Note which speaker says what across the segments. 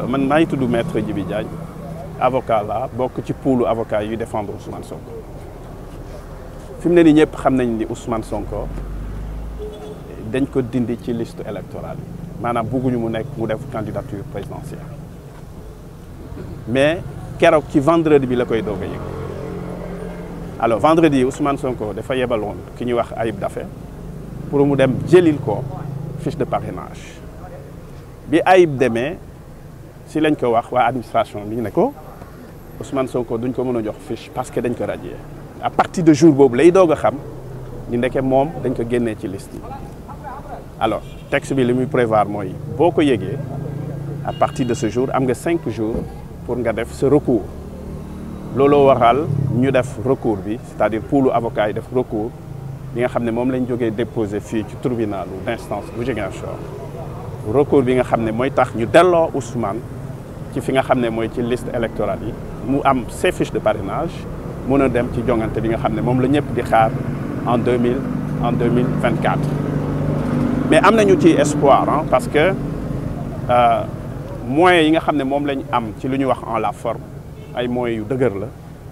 Speaker 1: man maa ngi tudd maître Djibi Diagne avocat la bokk ci poolu avocat yu défendre Ousmane Sonko fi mu ne nii ñëpp xam nañ ni Ousmane Sonko dañ ko dindi ci liste électorale yi maanaam bugguñu mu nekk mu def candidature présidentielle mais keroog ci vendredi bi la koy doog a yëg alors vendredi Ousmane Sonko dafa yebaloon ki ñuy wax Ayib Daffé pour mu dem jëlil ko fiche de parrainage bi Ayib demee si lañ ko wax waa administration bi ñu ne ko Ousmane Sonko duñ ko mën a jox fiche parce que dañ ko radier à partir de jour boobu lay doog a xam ñu ndeke moom dañ ko génnee ci liste yi alors texte bi li muy prévoir mooy boo ko yëgee à partir de ce jour am nga 5 jours pour nga def ce recours looloo waral ñu def recours bi c'est-à-dire poolu avocat yi def recours bi nga xam ne moom lañ jógee déposé fii ci tribunal d'instance bu Ziguinchor recours bi nga xam ne mooy tax ñu delloo Ousmane ci fi nga xam ne mooy ci liste électorale yi mu am ses fiches de parrainage mën a dem ci jongante bi nga xam ne moom la ñëpp di xaar en 2024 mais am nañu ci espoir parce que moyens yi nga xam ne moom lañ am ci lu ñuy wax en la forme ay moyens yu dëgër la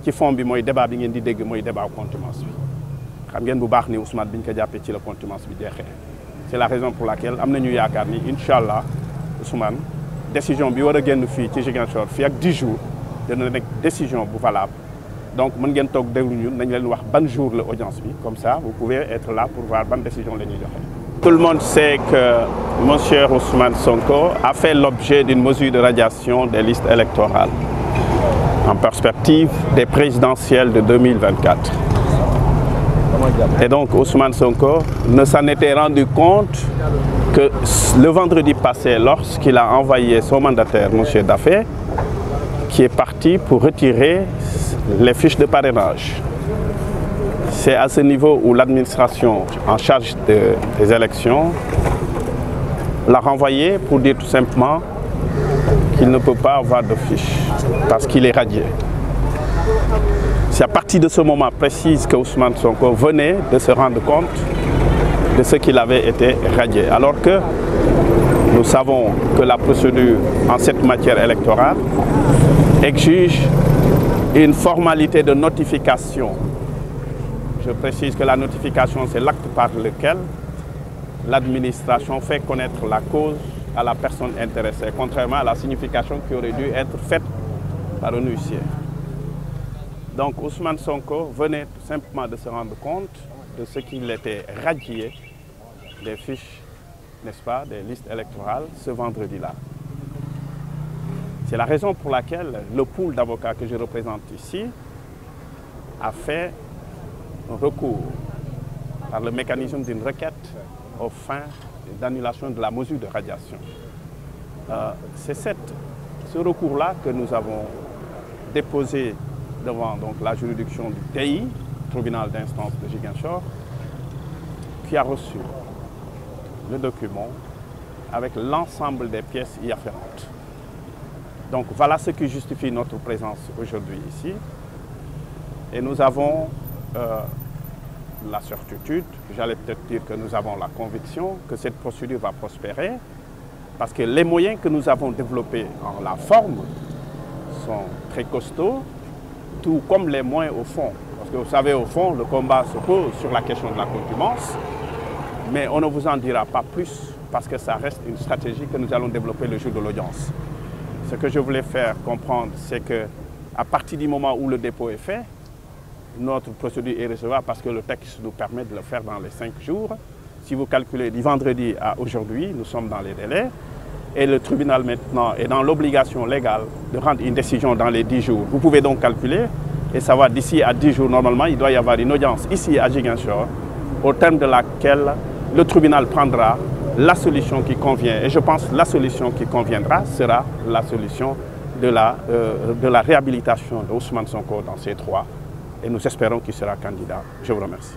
Speaker 1: ci fond bi mooy débat bi ngeen di dégg mooy débat contumace bi xam ngeen bu baax ni Ousmane bi ñu ko jàppee ci la contumace bi jeexee c'est la raison pour laquelle am nañu yaakaar ni incha allah Ousmane décision bi war a génn fii ci Ziguinchor fii ak 10 jours dana nekk décision bu valable donc mën ngeen toog déglu ñun nañ leen wax ban jour la audience bi comme ça vous pouvez être là pour voir ban décision la ñuy joxe. Tout le monde sait que monsieur Ousmane Sonko a fait l'objet d'une mesure de radiation des listes électorales en perspective des présidentielles de 2024. Et donc Ousmane Sonko ne s'en était rendu compte que le vendredi passé, lorsqu'il a envoyé son mandataire, M. Daffé, qui est parti pour retirer les fiches de parrainage. C'est à ce niveau où l'administration en charge des élections l'a renvoyé pour dire tout simplement qu'il ne peut pas avoir de fiches parce qu'il est radié. C'est à partir de ce moment précis que Ousmane Sonko venait de se rendre compte de ce qu'il avait été radié. Alors que nous savons que la procédure en cette matière électorale exige une formalité de notification. Je précise que la notification, c'est l'acte par lequel l'administration fait connaître la cause à la personne intéressée, contrairement à la signification qui aurait dû être faite par un huissier. Donc Ousmane Sonko venait tout simplement de se rendre compte de ce qu'il était radié des fiches, n'est-ce pas, des listes électorales ce vendredi-là. C'est la raison pour laquelle le pool d'avocats que je représente ici a fait un recours par le mécanisme d'une requête aux fins d'annulation de la mesure de radiation. C'est ce recours-là que nous avons déposé devant donc, la juridiction du TI, tribunal d'instance de Ziguinchor, qui a reçu le document avec l'ensemble des pièces y afférentes. Donc voilà ce qui justifie notre présence aujourd'hui ici. Et nous avons la certitude, j'allais peut-être dire que nous avons la conviction que cette procédure va prospérer parce que les moyens que nous avons développés en la forme sont très costauds, tout comme les moyens au fond. Parce que vous savez, au fond, le combat se pose sur la question de la contumace, mais on ne vous en dira pas plus parce que ça reste une stratégie que nous allons développer le jour de l'audience. Ce que je voulais faire comprendre, c'est qu'à partir du moment où le dépôt est fait, notre procédure est recevable parce que le texte nous permet de le faire dans les 5 jours. Si vous calculez du vendredi à aujourd'hui, nous sommes dans les délais. Et le tribunal maintenant est dans l'obligation légale de rendre une décision dans les 10 jours. Vous pouvez donc calculer et savoir d'ici à 10 jours, normalement, il doit y avoir une audience ici à Ziguinchor, au terme de laquelle le tribunal prendra la solution qui convient. Et je pense que la solution qui conviendra sera la solution de la réhabilitation de Ousmane Sonko dans ces 3. Et nous espérons qu'il sera candidat. Je vous remercie.